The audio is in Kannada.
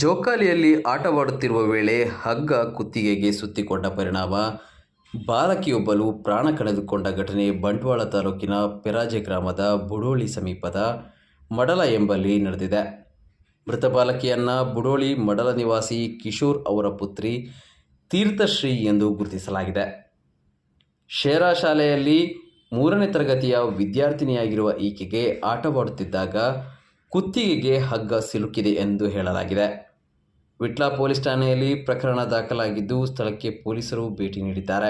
ಜೋಕಾಲಿಯಲ್ಲಿ ಆಟವಾಡುತ್ತಿರುವ ವೇಳೆ ಹಗ್ಗ ಕುತ್ತಿಗೆಗೆ ಸುತ್ತಿಕೊಂಡ ಪರಿಣಾಮ ಬಾಲಕಿಯೊಬ್ಬಳು ಪ್ರಾಣ ಕಳೆದುಕೊಂಡ ಘಟನೆ ಬಂಟ್ವಾಳ ತಾಲೂಕಿನ ಪೆರಾಜೆ ಗ್ರಾಮದ ಬುಡೋಳಿ ಸಮೀಪದ ಮಡಲ ಎಂಬಲ್ಲಿ ನಡೆದಿದೆ. ಮೃತ ಬಾಲಕಿಯನ್ನು ಬುಡೋಳಿ ಮಡಲ ನಿವಾಸಿ ಕಿಶೋರ್ ಅವರ ಪುತ್ರಿ ತೀರ್ಥಶ್ರೀ ಎಂದು ಗುರುತಿಸಲಾಗಿದೆ. ಶೇರಾ ಶಾಲೆಯಲ್ಲಿ 3ನೇ ತರಗತಿಯ ವಿದ್ಯಾರ್ಥಿನಿಯಾಗಿರುವ ಈಕೆಗೆ ಆಟವಾಡುತ್ತಿದ್ದಾಗ ಕುತ್ತಿಗೆಗೆ ಹಗ್ಗ ಸಿಲುಕಿದೆ ಎಂದು ಹೇಳಲಾಗಿದೆ. ವಿಟ್ಲ ಪೊಲೀಸ್ ಠಾಣೆಯಲ್ಲಿ ಪ್ರಕರಣ ದಾಖಲಾಗಿದ್ದು ಸ್ಥಳಕ್ಕೆ ಪೊಲೀಸರು ಭೇಟಿ ನೀಡಿದ್ದಾರೆ.